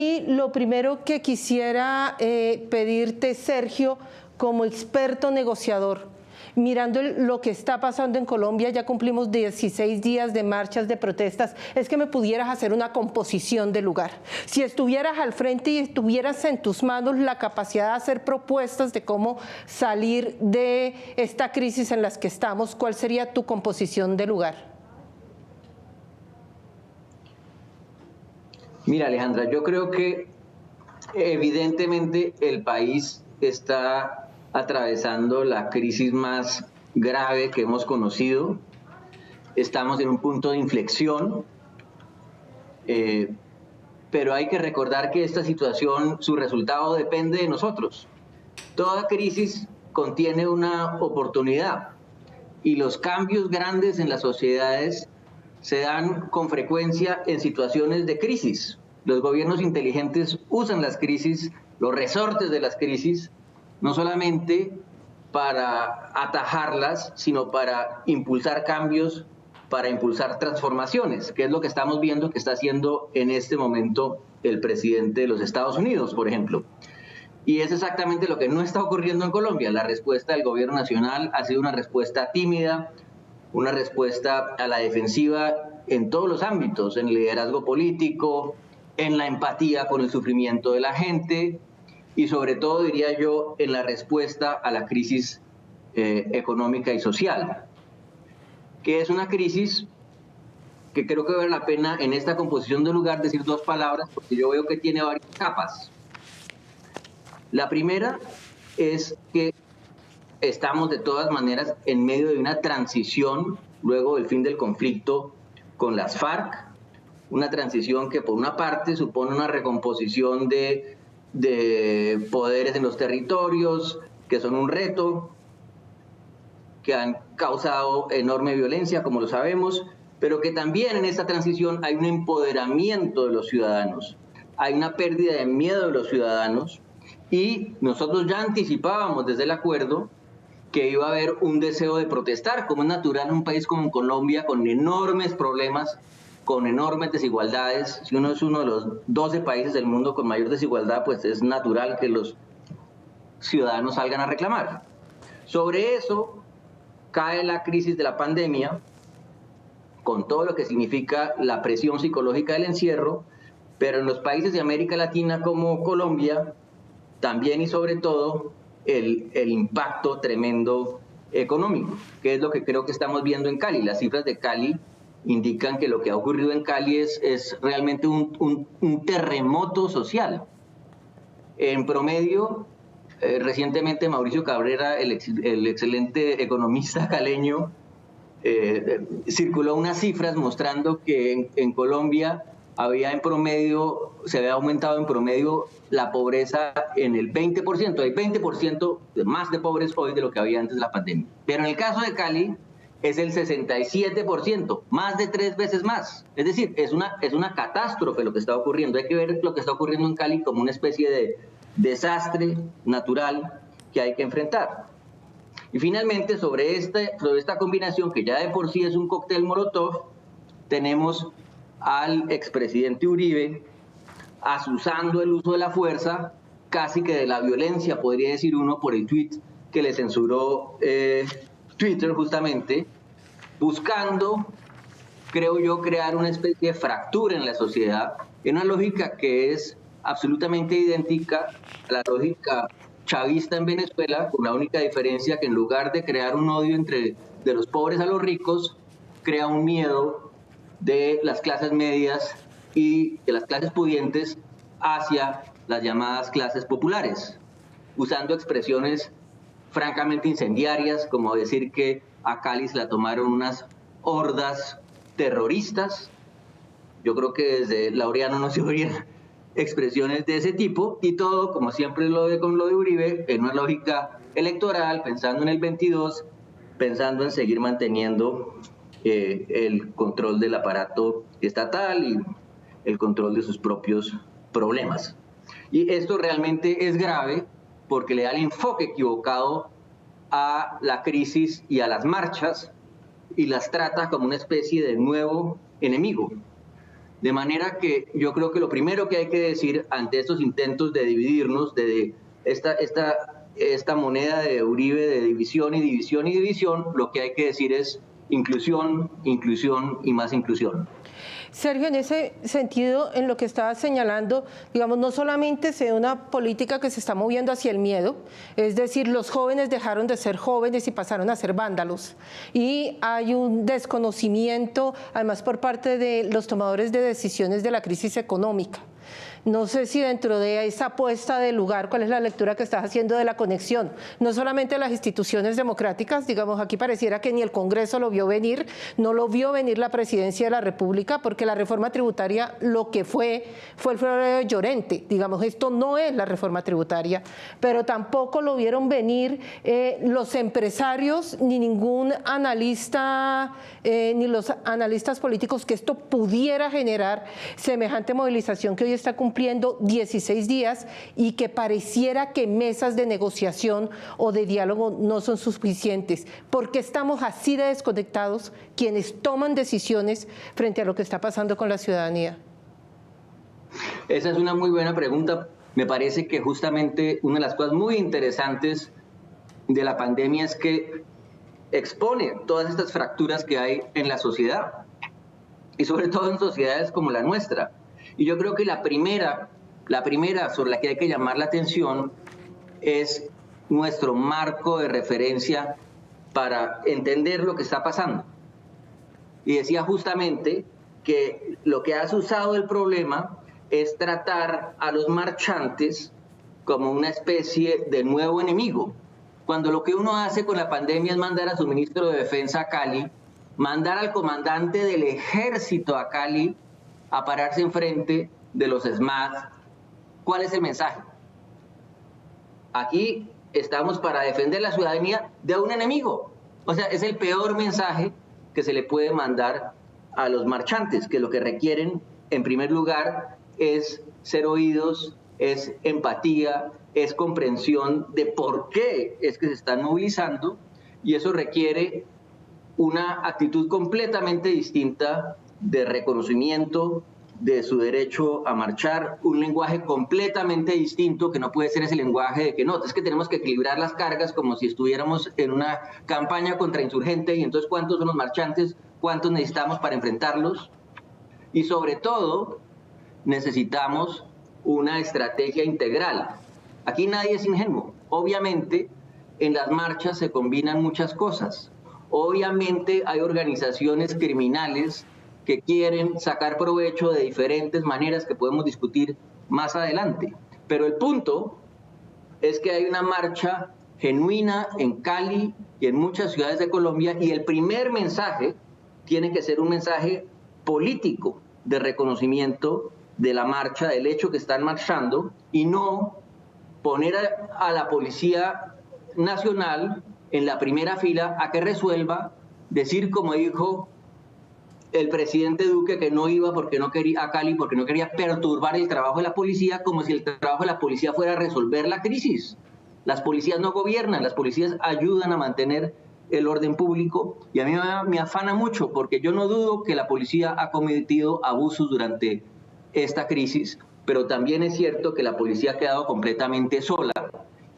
Y lo primero que quisiera pedirte, Sergio, como experto negociador, mirando lo que está pasando en Colombia, ya cumplimos 16 días de marchas, de protestas, es que me pudieras hacer una composición del lugar. Si estuvieras al frente y estuvieras en tus manos la capacidad de hacer propuestas de cómo salir de esta crisis en la que estamos, ¿cuál sería tu composición de lugar? Mira, Alejandra, yo creo que evidentemente el país está atravesando la crisis más grave que hemos conocido. Estamos en un punto de inflexión, pero hay que recordar que esta situación, su resultado depende de nosotros. Toda crisis contiene una oportunidad y los cambios grandes en las sociedades se dan con frecuencia en situaciones de crisis. Los gobiernos inteligentes usan las crisis, los resortes de las crisis, no solamente para atajarlas, sino para impulsar cambios, para impulsar transformaciones, que es lo que estamos viendo que está haciendo en este momento el presidente de los Estados Unidos, por ejemplo. Y es exactamente lo que no está ocurriendo en Colombia. La respuesta del gobierno nacional ha sido una respuesta tímida, una respuesta a la defensiva en todos los ámbitos, en el liderazgo político, en la empatía con el sufrimiento de la gente y sobre todo, diría yo, en la respuesta a la crisis económica y social, que es una crisis que creo que vale la pena en esta composición de lugar decir dos palabras, porque yo veo que tiene varias capas. La primera es que estamos de todas maneras en medio de una transición luego del fin del conflicto con las FARC, una transición que por una parte supone una recomposición de poderes en los territorios, que son un reto, que han causado enorme violencia, como lo sabemos, pero que también en esta transición hay un empoderamiento de los ciudadanos, hay una pérdida de miedo de los ciudadanos, y nosotros ya anticipábamos desde el acuerdo que iba a haber un deseo de protestar, como es natural en un país como Colombia, con enormes problemas, con enormes desigualdades. Si uno es uno de los 12 países del mundo con mayor desigualdad, pues es natural que los ciudadanos salgan a reclamar. Sobre eso cae la crisis de la pandemia, con todo lo que significa la presión psicológica del encierro, pero en los países de América Latina como Colombia, también y sobre todo el impacto tremendo económico, que es lo que creo que estamos viendo en Cali. Las cifras de Cali indican que lo que ha ocurrido en Cali es realmente un terremoto social. En promedio, recientemente Mauricio Cabrera, el excelente economista caleño, circuló unas cifras mostrando que en Colombia se había aumentado en promedio la pobreza en el 20%. Hay 20% más de pobres hoy de lo que había antes de la pandemia. Pero en el caso de Cali es el 67%, más de 3 veces más. Es decir, es una catástrofe lo que está ocurriendo. Hay que ver lo que está ocurriendo en Cali como una especie de desastre natural que hay que enfrentar. Y finalmente, sobre esta combinación, que ya de por sí es un cóctel molotov, tenemos al expresidente Uribe asusando el uso de la fuerza, casi que de la violencia, podría decir uno, por el tuit que le censuró Twitter justamente, buscando, creo yo, crear una especie de fractura en la sociedad, en una lógica que es absolutamente idéntica a la lógica chavista en Venezuela, con la única diferencia que en lugar de crear un odio de los pobres a los ricos, crea un miedo de las clases medias y de las clases pudientes hacia las llamadas clases populares, usando expresiones francamente incendiarias, como decir que a Cali se la tomaron unas hordas terroristas. Yo creo que desde Laureano no se oían expresiones de ese tipo, y todo, como siempre con lo de Uribe, en una lógica electoral, pensando en el 22, pensando en seguir manteniendo el control del aparato estatal y el control de sus propios problemas. Y esto realmente es grave porque le da el enfoque equivocado a la crisis y a las marchas y las trata como una especie de nuevo enemigo. De manera que yo creo que lo primero que hay que decir ante estos intentos de dividirnos, de esta moneda de Uribe de división y división y división, lo que hay que decir es inclusión, inclusión y más inclusión. Sergio, en ese sentido, en lo que estaba señalando, digamos, no solamente se ve una política que se está moviendo hacia el miedo, es decir, los jóvenes dejaron de ser jóvenes y pasaron a ser vándalos. Y hay un desconocimiento, además, por parte de los tomadores de decisiones de la crisis económica. No sé si dentro de esa apuesta del lugar, ¿cuál es la lectura que estás haciendo de la conexión? No solamente las instituciones democráticas, digamos, aquí pareciera que ni el Congreso lo vio venir, no lo vio venir la Presidencia de la República, porque la reforma tributaria lo que fue el florero de Llorente, digamos, esto no es la reforma tributaria, pero tampoco lo vieron venir los empresarios, ni ningún analista, ni los analistas políticos que esto pudiera generar semejante movilización que hoy está cumpliendo 16 días y que pareciera que mesas de negociación o de diálogo no son suficientes. ¿Por qué estamos así de desconectados quienes toman decisiones frente a lo que está pasando con la ciudadanía? Esa es una muy buena pregunta. Me parece que justamente una de las cosas muy interesantes de la pandemia es que expone todas estas fracturas que hay en la sociedad y sobre todo en sociedades como la nuestra. Y yo creo que la primera sobre la que hay que llamar la atención es nuestro marco de referencia para entender lo que está pasando. Y decía justamente que lo que has usado el problema es tratar a los marchantes como una especie de nuevo enemigo, cuando lo que uno hace con la pandemia es mandar a su ministro de Defensa a Cali, mandar al comandante del ejército a Cali a pararse enfrente de los SMAT. ¿Cuál es el mensaje? Aquí estamos para defender la ciudadanía de un enemigo. O sea, es el peor mensaje que se le puede mandar a los marchantes, que lo que requieren, en primer lugar, es ser oídos, es empatía, es comprensión de por qué es que se están movilizando, y eso requiere una actitud completamente distinta de reconocimiento de su derecho a marchar, un lenguaje completamente distinto que no puede ser ese lenguaje de que no, es que tenemos que equilibrar las cargas como si estuviéramos en una campaña contrainsurgente y entonces ¿cuántos son los marchantes? ¿Cuántos necesitamos para enfrentarlos? Y sobre todo necesitamos una estrategia integral. Aquí nadie es ingenuo. Obviamente en las marchas se combinan muchas cosas. Obviamente hay organizaciones criminales que quieren sacar provecho de diferentes maneras que podemos discutir más adelante. Pero el punto es que hay una marcha genuina en Cali y en muchas ciudades de Colombia, y el primer mensaje tiene que ser un mensaje político de reconocimiento de la marcha, del hecho que están marchando, y no poner a la Policía Nacional en la primera fila a que resuelva, decir como dijo el presidente Duque que no iba porque no quería a Cali porque no quería perturbar el trabajo de la policía, como si el trabajo de la policía fuera resolver la crisis. Las policías no gobiernan, las policías ayudan a mantener el orden público, y a mí me afana mucho porque yo no dudo que la policía ha cometido abusos durante esta crisis, pero también es cierto que la policía ha quedado completamente sola,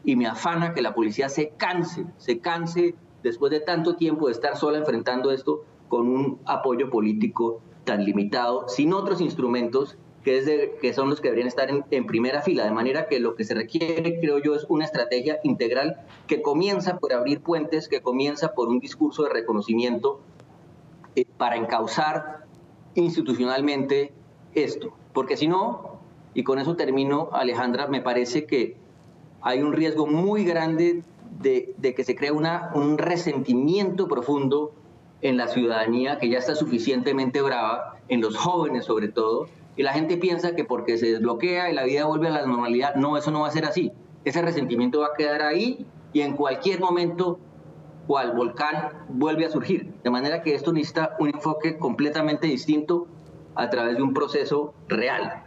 y me afana que la policía se canse después de tanto tiempo de estar sola enfrentando esto con un apoyo político tan limitado, sin otros instrumentos que son los que deberían estar en primera fila. De manera que lo que se requiere, creo yo, es una estrategia integral que comienza por abrir puentes, que comienza por un discurso de reconocimiento para encauzar institucionalmente esto. Porque si no, y con eso termino, Alejandra, me parece que hay un riesgo muy grande de que se cree un resentimiento profundo en la ciudadanía, que ya está suficientemente brava, en los jóvenes sobre todo, y la gente piensa que porque se desbloquea y la vida vuelve a la normalidad. No, eso no va a ser así. Ese resentimiento va a quedar ahí y en cualquier momento, cual volcán, vuelve a surgir. De manera que esto necesita un enfoque completamente distinto a través de un proceso real.